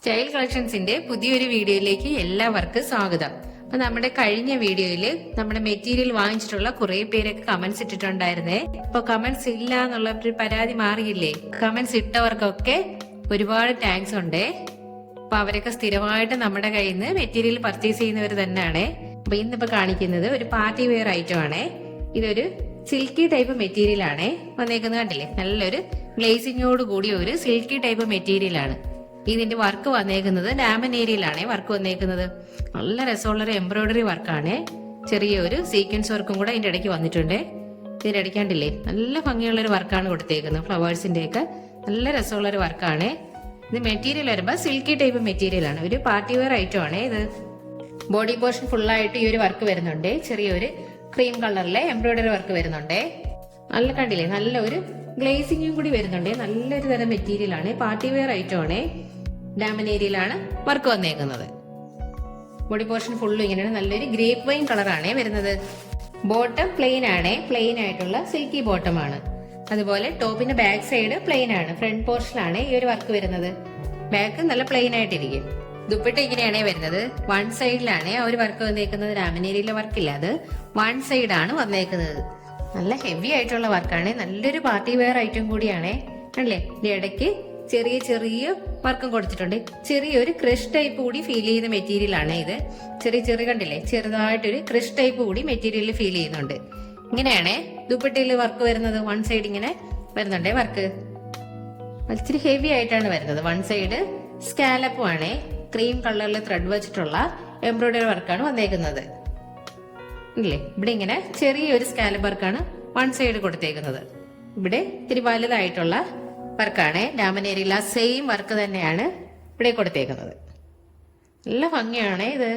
Style കളക്ഷൻസിന്റെ പുതിയൊരു വീഡിയോയിലേക്ക് എല്ലാവർക്കും സ്വാഗതം. അപ്പൊ നമ്മുടെ കഴിഞ്ഞ വീഡിയോയില് നമ്മുടെ മെറ്റീരിയൽ വാങ്ങിച്ചിട്ടുള്ള കുറെ പേരൊക്കെ കമന്റ്സ് ഇട്ടിട്ടുണ്ടായിരുന്നേ. അപ്പൊ കമന്റ്സ് ഇല്ല എന്നുള്ള ഒരു പരാതി മാറിയില്ലേ? കമന്റ്സ് ഇട്ടവർക്കൊക്കെ ഒരുപാട് താങ്ക്സ് ഉണ്ട്. അപ്പൊ അവരൊക്കെ സ്ഥിരമായിട്ട് നമ്മുടെ കയ്യിൽ നിന്ന് മെറ്റീരിയൽ പർച്ചേസ് ചെയ്യുന്നവർ തന്നെയാണ്. അപ്പൊ ഇന്നിപ്പോ കാണിക്കുന്നത് ഒരു പാർട്ടി വെയർ ഐറ്റം ആണ്. ഇതൊരു സിൽക്കി ടൈപ്പ് മെറ്റീരിയൽ ആണ് വന്നേക്കുന്നത്. കണ്ടില്ലേ, നല്ലൊരു ഗ്ലേസിങ്ങോട് കൂടിയ ഒരു സിൽക്കി ടൈപ്പ് മെറ്റീരിയൽ ആണ്. ഇതിന്റെ വർക്ക് വന്നേക്കുന്നത് ഡാമനേരിയിലാണ് വർക്ക് വന്നേക്കുന്നത്. നല്ല രസമുള്ള ഒരു എംബ്രോയിഡറി വർക്കാണ്. ചെറിയൊരു സീക്വൻസ് വർക്കും കൂടെ ഇതിന്റെ ഇടയ്ക്ക് വന്നിട്ടുണ്ട്. ഇതിന്റെ ഇടയ്ക്ക് കണ്ടില്ലേ, നല്ല ഭംഗിയുള്ള ഒരു വർക്കാണ് കൊടുത്തേക്കുന്നത്. ഫ്ലവേഴ്സിന്റെ ഒക്കെ നല്ല രസമുള്ള ഒരു വർക്കാണ്. ഇത് മെറ്റീരിയൽ വരുമ്പോൾ സിൽക്കി ടൈപ്പ് മെറ്റീരിയൽ ആണ്. ഒരു പാർട്ടി വെയർ ഐറ്റം ആണ് ഇത്. ബോഡി പോർഷൻ ഫുള്ളായിട്ട് ഈ ഒരു വർക്ക് വരുന്നുണ്ട്. ചെറിയൊരു ക്രീം കളറിലെ എംബ്രോയിഡറി വർക്ക് വരുന്നുണ്ട്. നല്ല കണ്ടില്ലേ, നല്ല ഒരു ഗ്ലേസിങ്ങും കൂടി വരുന്നുണ്ട്. നല്ലൊരു തരം മെറ്റീരിയൽ ആണ്. പാർട്ടി വെയർ ഐറ്റം ആണ്. ഡാമനേരിയിലാണ് വർക്ക് വന്നേക്കുന്നത്. ബോഡി പോർഷൻ ഫുള്ളും ഇങ്ങനെയാണ്. നല്ലൊരു ഗ്രേപ്പ് വൈൻ കളറാണ് വരുന്നത്. ബോട്ടം പ്ലെയിൻ ആണ്. പ്ലെയിൻ ആയിട്ടുള്ള സിൽക്കി ബോട്ടം ആണ്. അതുപോലെ ടോപ്പിന്റെ ബാക്ക് സൈഡ് പ്ലെയിൻ ആണ്. ഫ്രണ്ട് പോർഷനിലാണ് ഈ ഒരു വർക്ക് വരുന്നത്. ബാക്ക് നല്ല പ്ലെയിൻ ആയിട്ടിരിക്കും. ദുപ്പട്ട ഇങ്ങനെയാണ് വരുന്നത്. വൺ സൈഡിലാണ് ആ ഒരു വർക്ക് വന്നേക്കുന്നത്. ഡാമനേരിയിലെ വർക്കില്ല, അത് വൺ സൈഡ് ആണ് വന്നേക്കുന്നത്. നല്ല ഹെവി ആയിട്ടുള്ള വർക്കാണ്. നല്ലൊരു പാർട്ടി വെയർ ഐറ്റം കൂടിയാണ്. അല്ലേ, ഇടയ്ക്ക് ചെറിയ ചെറിയ വർക്കും കൊടുത്തിട്ടുണ്ട്. ചെറിയൊരു ക്രഷ് ടൈപ്പ് കൂടി ഫീൽ ചെയ്യുന്ന മെറ്റീരിയൽ ആണ് ഇത്. ചെറിയ കണ്ടില്ലേ, ചെറുതായിട്ടൊരു ക്രഷ് ടൈപ്പ് കൂടി മെറ്റീരിയൽ ഫീൽ ചെയ്യുന്നുണ്ട്. ഇങ്ങനെയാണ് ദുപ്പട്ടയിൽ വർക്ക് വരുന്നത്. വൺ സൈഡ് ഇങ്ങനെ വരുന്നുണ്ട് വർക്ക്. ഇച്ചിരി ഹെവി ആയിട്ടാണ് വരുന്നത്. വൺ സൈഡ് സ്കാലപ്പും ആണ്. ക്രീം കളറിൽ ത്രെഡ് വെച്ചിട്ടുള്ള എംബ്രോയിഡറി വർക്കാണ് വന്നേക്കുന്നത്. ഇല്ലേ, ഇവിടെ ഇങ്ങനെ ചെറിയൊരു സ്കാലപ്പ് വർക്കാണ് വൺ സൈഡ് കൊടുത്തേക്കുന്നത്. ഇവിടെ ഇത്തിരി വലുതായിട്ടുള്ള വർക്കാണ്. ഡാമനേരിയിലെ സെയിം വർക്ക് തന്നെയാണ് ഇവിടെ കൊടുത്തേക്കുന്നത്. നല്ല ഭംഗിയാണ് ഇത്.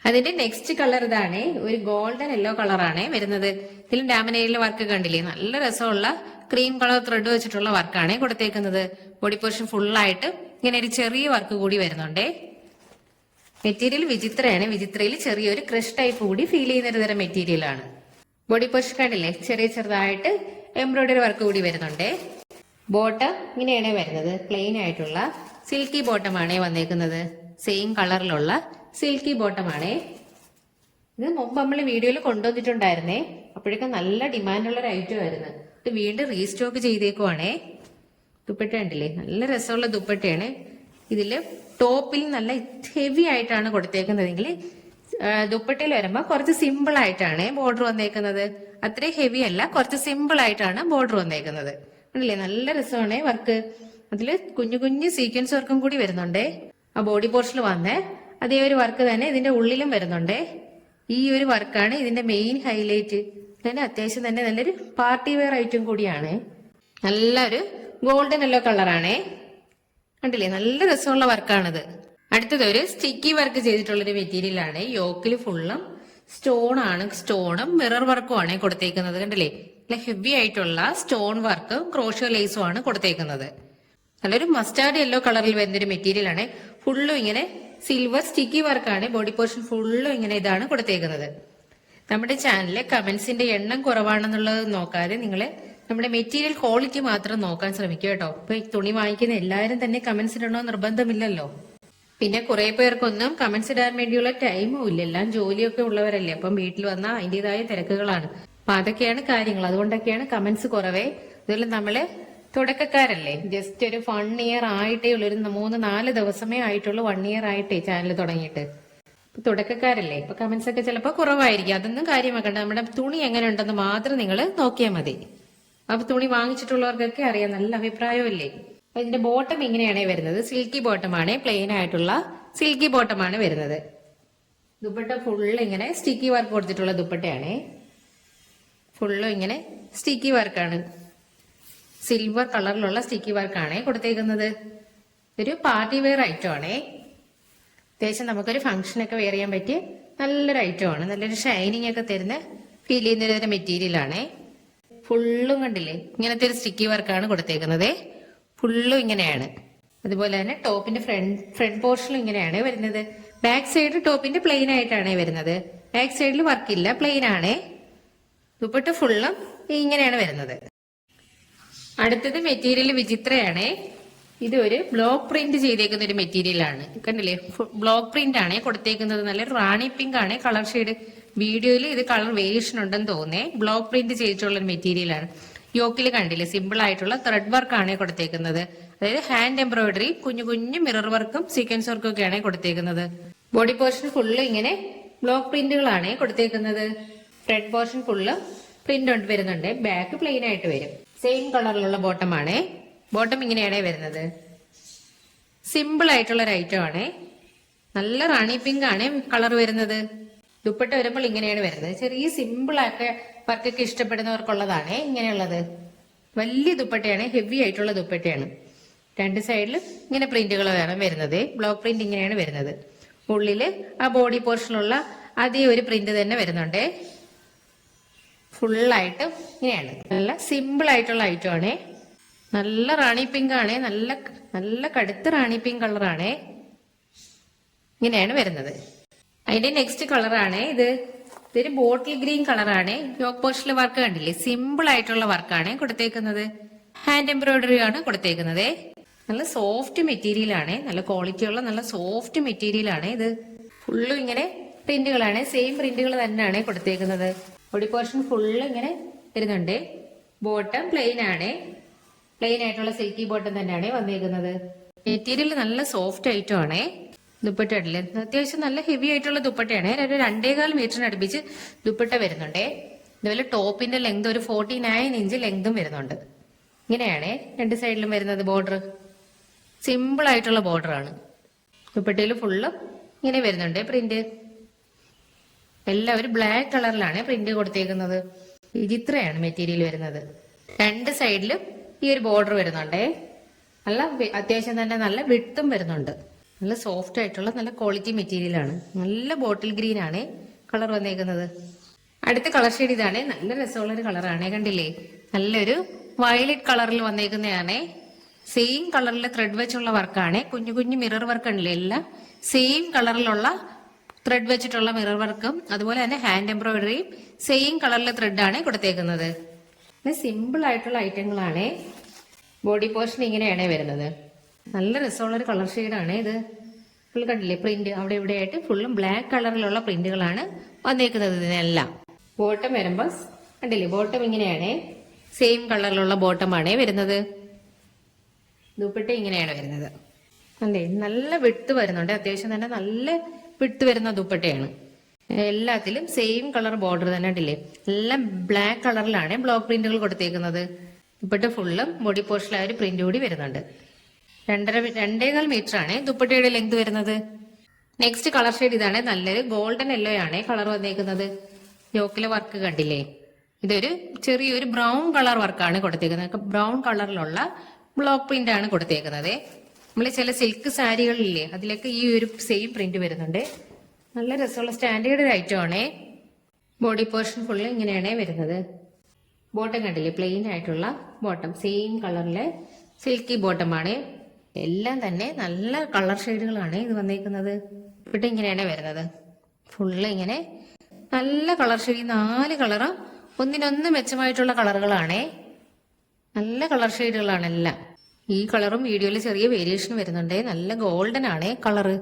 അതിന്റെ നെക്സ്റ്റ് കളർ ഇതാണ്. ഒരു ഗോൾഡൻ യെല്ലോ കളറാണ് വരുന്നത്. ഇതിലും ഡാമനേരിയിലെ വർക്ക് കണ്ടില്ലേ, നല്ല രസമുള്ള ക്രീം കളർ ത്രെഡ് വെച്ചിട്ടുള്ള വർക്കാണ് കൊടുത്തേക്കുന്നത്. ബോഡി പോർഷൻ ഫുള്ളായിട്ട് ഇങ്ങനെ ഒരു ചെറിയ വർക്ക് കൂടി വരുന്നുണ്ട്. മെറ്റീരിയൽ വിചിത്രയാണ്. വിചിത്രയിൽ ചെറിയൊരു ക്രഷ് ടൈപ്പ് കൂടി ഫീൽ ചെയ്യുന്ന ഒരു തരം മെറ്റീരിയൽ ആണ്. ബോഡി പോർഷൻ കണ്ടില്ലേ, ചെറുതായിട്ട് എംബ്രോയിഡറി വർക്ക് കൂടി വരുന്നുണ്ട്. ബോട്ടം ഇങ്ങനെയാണ് വരുന്നത്. പ്ലെയിൻ ആയിട്ടുള്ള സിൽക്കി ബോട്ടമാണ് വന്നേക്കുന്നത്. സെയിം കളറിലുള്ള സിൽക്കി ബോട്ടമാണ്. ഇത് മുമ്പ് നമ്മൾ വീഡിയോയിൽ കൊണ്ടുവന്നിട്ടുണ്ടായിരുന്നേ. അപ്പോഴേക്കും നല്ല ഡിമാൻഡുള്ള ഒരു ഐറ്റം ആയിരുന്നു. ഇത് വീണ്ടും റീസ്റ്റോക്ക് ചെയ്തേക്കുവാണേ. ദുപ്പട്ട കണ്ടില്ലേ, നല്ല രസമുള്ള ദുപ്പട്ടയാണ്. ഇതില് ടോപ്പിൽ നല്ല ഹെവി ആയിട്ടാണ് കൊടുത്തേക്കുന്നതെങ്കിൽ ദുപ്പട്ടയിൽ വരുമ്പോ കുറച്ച് സിമ്പിൾ ആയിട്ടാണ് ബോർഡർ വന്നേക്കുന്നത്. അത്രയും ഹെവി അല്ല, കുറച്ച് സിമ്പിൾ ആയിട്ടാണ് ബോർഡർ വന്നേക്കുന്നത്. കണ്ടില്ലേ, നല്ല രസമാണ് വർക്ക്. അതില് കുഞ്ഞു കുഞ്ഞു സീക്വൻസ് വർക്കും കൂടി വരുന്നുണ്ട്. ആ ബോഡി പോർഷനിൽ വന്നേ അതേ ഒരു വർക്ക് തന്നെ ഇതിന്റെ ഉള്ളിലും വരുന്നുണ്ട്. ഈ ഒരു വർക്കാണ് ഇതിന്റെ മെയിൻ ഹൈലൈറ്റ്. തന്നെ അത്യാവശ്യം തന്നെ നല്ലൊരു പാർട്ടി വെയർ ഐറ്റം കൂടിയാണ്. നല്ലൊരു ഗോൾഡൻ യെല്ലോ കളറാണ്. കണ്ടില്ലേ, നല്ല രസമുള്ള വർക്കാണിത്. അടുത്തത് ഒരു സ്റ്റിക്കി വർക്ക് ചെയ്തിട്ടുള്ളൊരു മെറ്റീരിയൽ ആണ്. യോക്കിൽ ഫുള്ളും സ്റ്റോണും മിറർ വർക്കും ആണ് കൊടുത്തേക്കുന്നത്. കണ്ടില്ലേ, നല്ല ഹെവി ആയിട്ടുള്ള സ്റ്റോൺ വർക്കും ക്രോഷ്യോ ലേസും ആണ് കൊടുത്തേക്കുന്നത്. നല്ലൊരു മസ്റ്റാർഡ് യെല്ലോ കളറിൽ വരുന്നൊരു മെറ്റീരിയൽ ആണ്. ഫുള്ളും ഇങ്ങനെ സിൽവർ സ്റ്റിക്കി വർക്കാണ്. ബോഡി പോർഷൻ ഫുള്ളും ഇങ്ങനെ ഇതാണ് കൊടുത്തേക്കുന്നത്. നമ്മുടെ ചാനലിലെ കമന്റ്സിന്റെ എണ്ണം കുറവാണെന്നുള്ളത് നോക്കാതെ നിങ്ങള് നമ്മുടെ മെറ്റീരിയൽ ക്വാളിറ്റി മാത്രം നോക്കാൻ ശ്രമിക്കുക കേട്ടോ. ഇപ്പൊ ഈ തുണി വാങ്ങിക്കുന്ന എല്ലാവരും തന്നെ കമന്റ്സ് ഇടണോ നിർബന്ധമില്ലല്ലോ. പിന്നെ കുറെ പേർക്കൊന്നും കമന്റ്സ് ഇടാൻ വേണ്ടിയുള്ള ടൈമും ഇല്ല. എല്ലാം ജോലിയൊക്കെ ഉള്ളവരല്ലേ. അപ്പം വീട്ടിൽ വന്നാൽ അതിൻ്റെതായ തിരക്കുകളാണ്. അപ്പൊ അതൊക്കെയാണ് കാര്യങ്ങൾ. അതുകൊണ്ടൊക്കെയാണ് കമന്റ്സ് കുറവേ. അതുപോലെ നമ്മള് തുടക്കക്കാരല്ലേ, ജസ്റ്റ് ഒരു 1 ഇയർ ആയിട്ടേ ഉള്ളൂ. ഒരു 3-4 ദിവസമേ ആയിട്ടുള്ളൂ 1 ഇയർ ആയിട്ടേ ചാനൽ തുടങ്ങിയിട്ട്. തുടക്കക്കാരല്ലേ, ഇപ്പൊ കമന്റ്സ് ഒക്കെ ചിലപ്പോൾ കുറവായിരിക്കും. അതൊന്നും കാര്യമാക്കണ്ട. നമ്മുടെ തുണി എങ്ങനെ ഉണ്ടെന്ന് മാത്രം നിങ്ങൾ നോക്കിയാൽ മതി. അപ്പൊ തുണി വാങ്ങിച്ചിട്ടുള്ളവർക്കൊക്കെ അറിയാം, നല്ല അഭിപ്രായമല്ലേ. അപ്പൊ ഇതിന്റെ ബോട്ടം ഇങ്ങനെയാണ് വരുന്നത്. സിൽക്കി ബോട്ടമാണ്. പ്ലെയിൻ ആയിട്ടുള്ള സിൽക്കി ബോട്ടമാണ് വരുന്നത്. ദുപ്പട്ട ഫുള്ള് ഇങ്ങനെ സ്റ്റിക്കി വർക്ക് കൊടുത്തിട്ടുള്ള ദുപ്പട്ടയാണ്. ഫുള്ളും ഇങ്ങനെ സ്റ്റിക്കി വർക്കാണ്. സിൽവർ കളറിലുള്ള സ്റ്റിക്കി വർക്കാണ് കൊടുത്തേക്കുന്നത്. ഒരു പാർട്ടി വെയർ ഐറ്റം ആണ്. അത്യാവശ്യം നമുക്കൊരു ഫംഗ്ഷനൊക്കെ വെയർ ചെയ്യാൻ പറ്റിയ നല്ലൊരു ഐറ്റം ആണ്. നല്ലൊരു ഷൈനിങ് ഒക്കെ തരുന്ന ഫീൽ ചെയ്യുന്ന ഒരു മെറ്റീരിയൽ ആണ്. ഫുള്ളും കണ്ടില്ലേ, ഇങ്ങനത്തെ ഒരു സ്റ്റിക്കി വർക്കാണ് കൊടുത്തേക്കുന്നത്. ഫുള്ളും ഇങ്ങനെയാണ്. അതുപോലെ തന്നെ ടോപ്പിന്റെ ഫ്രണ്ട് പോർഷനിലും ഇങ്ങനെയാണ് വരുന്നത്. ബാക്ക് സൈഡ് ടോപ്പിന്റെ പ്ലെയിൻ ആയിട്ടാണ് വരുന്നത്. ബാക്ക് സൈഡിൽ വർക്കില്ല, പ്ലെയിൻ ആണ്. ദുപ്പട്ട ഫുള്ളും ഇങ്ങനെയാണ് വരുന്നത്. അടുത്തത് മെറ്റീരിയൽ വിചിത്രയാണ്. ഇതൊരു ബ്ലോക്ക് പ്രിന്റ് ചെയ്തേക്കുന്ന ഒരു മെറ്റീരിയൽ ആണ്. കണ്ടില്ലേ, ബ്ലോക്ക് പ്രിന്റ് ആണ് കൊടുത്തേക്കുന്നത്. നല്ല റാണി പിങ്ക് ആണ് കളർ ഷെയ്ഡ്. വീഡിയോയിൽ ഇത് കളർ വേരിയേഷൻ ഉണ്ടെന്ന് തോന്നേ. ബ്ലോക്ക് പ്രിന്റ് ചെയ്തിട്ടുള്ള ഒരു മെറ്റീരിയൽ ആണ്. യോക്കിൽ കണ്ടില്ലേ, സിമ്പിൾ ആയിട്ടുള്ള ത്രെഡ് വർക്ക് ആണ് കൊടുത്തേക്കുന്നത്. അതായത് ഹാൻഡ് എംബ്രോയിഡറി, കുഞ്ഞു കുഞ്ഞു മിറർ വർക്കും സീക്വൻസ് വർക്കും ഒക്കെയാണ് കൊടുത്തേക്കുന്നത്. ബോഡി പോർഷൻ ഫുള്ള് ഇങ്ങനെ ബ്ലോക്ക് പ്രിന്റുകളാണ് കൊടുത്തേക്കുന്നത്. ഫ്രണ്ട് പോർഷൻ ഫുള്ള് പ്രിന്റ് വരുന്നുണ്ട്. ബാക്ക് പ്ലെയിൻ ആയിട്ട് വരും. സെയിം കളറിലുള്ള ബോട്ടം ആണ്. ബോട്ടം ഇങ്ങനെയാണ് വരുന്നത്. സിമ്പിൾ ആയിട്ടുള്ള ഒരു ഐറ്റം ആണ്. നല്ല റാണി പിങ്ക് ആണ് കളർ വരുന്നത്. ദുപ്പട്ട വരുമ്പോൾ ഇങ്ങനെയാണ് വരുന്നത്. ചെറിയ സിമ്പിൾ ആയിട്ട് വർക്കൊക്കെ ഇഷ്ടപ്പെടുന്നവർക്കുള്ളതാണ് ഇങ്ങനെയുള്ളത്. വലിയ ദുപ്പട്ടയാണ്, ഹെവി ആയിട്ടുള്ള ദുപ്പട്ടയാണ്. രണ്ട് സൈഡിലും ഇങ്ങനെ പ്രിന്റുകൾ വേണം വരുന്നത്. ബ്ലോക്ക് പ്രിന്റ് ഇങ്ങനെയാണ് വരുന്നത്. ഉള്ളില് ആ ബോഡി പോർഷനിലുള്ള അതേ ഒരു പ്രിന്റ് തന്നെ വരുന്നുണ്ട്. ഫുള്ളായിട്ട് ഇങ്ങനെയാണ്. നല്ല സിമ്പിൾ ആയിട്ടുള്ള ഐറ്റം ആണ്. നല്ല റാണി പിങ്ക് ആണ്. നല്ല നല്ല കടുത്ത റാണി പിങ്ക് കളറാണ്. ഇങ്ങനെയാണ് വരുന്നത്. അതിന്റെ നെക്സ്റ്റ് കളറാണ് ഇത്. ഇതൊരു ബോട്ടിൽ ഗ്രീൻ കളറാണ്. യോക്ക് പോർഷനിലെ വർക്ക് കണ്ടില്ലേ, സിമ്പിൾ ആയിട്ടുള്ള വർക്കാണ് കൊടുത്തേക്കുന്നത്. ഹാൻഡ് എംബ്രോയിഡറി ആണ് കൊടുത്തേക്കുന്നത്. നല്ല സോഫ്റ്റ് മെറ്റീരിയൽ ആണ്. നല്ല ക്വാളിറ്റി ഉള്ള നല്ല സോഫ്റ്റ് മെറ്റീരിയൽ ആണ് ഇത്. ഫുള്ളും ഇങ്ങനെ പ്രിന്റുകളാണ്. സെയിം പ്രിന്റുകൾ തന്നെയാണ് കൊടുത്തേക്കുന്നത്. ബോഡി പോർഷൻ ഫുള്ള് ഇങ്ങനെ വരുന്നുണ്ട്. ബോട്ടം പ്ലെയിൻ ആണ്. പ്ലെയിൻ ആയിട്ടുള്ള സിൽക്കി ബോട്ടം തന്നെയാണ് വന്നേക്കുന്നത്. മെറ്റീരിയൽ നല്ല സോഫ്റ്റ് ഐറ്റം ആണ്. ദുപ്പട്ട ഇടില്ലേ, അത്യാവശ്യം നല്ല ഹെവി ആയിട്ടുള്ള ദുപ്പട്ടയാണ്. ഒരു 2.25 മീറ്ററിന് അടുപ്പിച്ച് ദുപ്പട്ട വരുന്നുണ്ട്. ഇതുപോലെ ടോപ്പിന്റെ ലെങ്ത് ഒരു 49 ഇഞ്ച് ലെങ്തും വരുന്നുണ്ട്. ഇങ്ങനെയാണ് രണ്ട് സൈഡിലും വരുന്നത്. ബോർഡർ സിമ്പിൾ ആയിട്ടുള്ള ബോർഡർ ആണ്. ദുപ്പട്ടയിൽ ഫുള്ളും ഇങ്ങനെ വരുന്നുണ്ട് പ്രിന്റ്. എല്ലാവരും ബ്ലാക്ക് കളറിലാണ് പ്രിന്റ് കൊടുത്തേക്കുന്നത്. വിചിത്രയാണ് മെറ്റീരിയൽ വരുന്നത്. രണ്ട് സൈഡിലും ഈ ഒരു ബോർഡർ വരുന്നുണ്ട്. നല്ല അത്യാവശ്യം തന്നെ നല്ല വിട്ടും വരുന്നുണ്ട്. നല്ല സോഫ്റ്റ് ആയിട്ടുള്ള നല്ല ക്വാളിറ്റി മെറ്റീരിയൽ ആണ്. നല്ല ബോട്ടിൽ ഗ്രീൻ ആണ് കളർ വന്നേക്കുന്നത്. അടുത്ത കളർ ഷെയ്ഡ് ഇതാണ്. നല്ല രസമുള്ള ഒരു കളറാണ്. കണ്ടില്ലേ, നല്ലൊരു വയലറ്റ് കളറിൽ വന്നേക്കുന്നതാണ്. സെയിം കളറിൽ ത്രെഡ് വെച്ചുള്ള വർക്കാണ്. കുഞ്ഞു കുഞ്ഞു മിറർ വർക്ക് ഉണ്ടല്ലേ, എല്ലാം സെയിം കളറിലുള്ള ത്രെഡ് വെച്ചിട്ടുള്ള മിറർ വർക്കും അതുപോലെ തന്നെ ഹാൻഡ് എംബ്രോയിഡറിയും സെയിം കളറിലെ ത്രെഡാണ് കൊടുത്തേക്കുന്നത്. സിമ്പിൾ ആയിട്ടുള്ള ഐറ്റങ്ങളാണ്. ബോഡി പോർഷൻ ഇങ്ങനെയാണ് വരുന്നത്. നല്ല രസമുള്ള ഒരു കളർ ഷെയ്ഡാണ് ഇത്. ഫുൾ കണ്ടില്ലേ പ്രിന്റ് അവിടെ ഇവിടെ ആയിട്ട് ഫുള്ളും ബ്ലാക്ക് കളറിലുള്ള പ്രിന്റുകളാണ് വന്നേക്കുന്നത് ഇതിനെല്ലാം. ബോട്ടം വരുമ്പോൾ കണ്ടില്ലേ, ബോട്ടം ഇങ്ങനെയാണ്. സെയിം കളറിലുള്ള ബോട്ടമാണ് വരുന്നത്. ദുപ്പട്ട ഇങ്ങനെയാണ് വരുന്നത്. അല്ലേ, നല്ല വിട്ട് വരുന്നുണ്ട്. അത്യാവശ്യം തന്നെ നല്ല വിട്ട് വരുന്ന ദുപ്പട്ടയാണ്. എല്ലാത്തിലും സെയിം കളർ ബോർഡർ തന്നെ ഉണ്ടല്ലേ. എല്ലാം ബ്ലാക്ക് കളറിലാണ് ബ്ലോക്ക് പ്രിന്റുകൾ കൊടുത്തേക്കുന്നത്. ദുപ്പട്ട ഫുള്ളും ബോഡി പോർഷനിൽ ആ ഒരു പ്രിന്റ് കൂടി വരുന്നുണ്ട്. 2.25 മീറ്റർ ആണ് ദുപ്പട്ടയുടെ ലെങ്ത് വരുന്നത്. നെക്സ്റ്റ് കളർ ഷെയ്ഡ് ഇതാണ്. നല്ലൊരു ഗോൾഡൻ യെല്ലോ ആണ് കളർ വന്നേക്കുന്നത്. യോക്കിലെ വർക്ക് കണ്ടില്ലേ, ഇതൊരു ചെറിയൊരു ബ്രൗൺ കളർ വർക്കാണ് കൊടുത്തേക്കുന്നത്. ബ്രൗൺ കളറിലുള്ള ബ്ലോക്ക് പ്രിന്റ് ആണ് കൊടുത്തേക്കുന്നത്. നമ്മൾ ചില സിൽക്ക് സാരികളില്ലേ, അതിലൊക്കെ ഈ ഒരു സെയിം പ്രിന്റ് വരുന്നുണ്ട്. നല്ല രസമുള്ള സ്റ്റാൻഡേർഡ് ഒരു ഐറ്റം ആണ്. ബോഡി പോർഷൻ ഫുള്ള് ഇങ്ങനെയാണ് വരുന്നത്. ബോട്ടം കണ്ടില്ലേ, പ്ലെയിൻ ആയിട്ടുള്ള ബോട്ടം, സെയിം കളറിലെ സിൽക്കി ബോട്ടമാണ്. എല്ലാം തന്നെ നല്ല കളർ ഷെയ്ഡുകളാണ് ഇത് വന്നേക്കുന്നത്. ഇവിടെ ഇങ്ങനെയാണ് വരുന്നത്. ഫുള്ള് ഇങ്ങനെ നല്ല കളർ ഷെയ്ഡ്. 4 കളറും ഒന്നിനൊന്ന് മെച്ചമായിട്ടുള്ള കളറുകളാണ്. നല്ല കളർ ഷെയ്ഡുകളാണ് എല്ലാം. ഈ കളറും വീഡിയോയിൽ ചെറിയ വേരിയേഷൻ വരുന്നുണ്ട്. നല്ല ഗോൾഡൻ ആണ് കളറ്.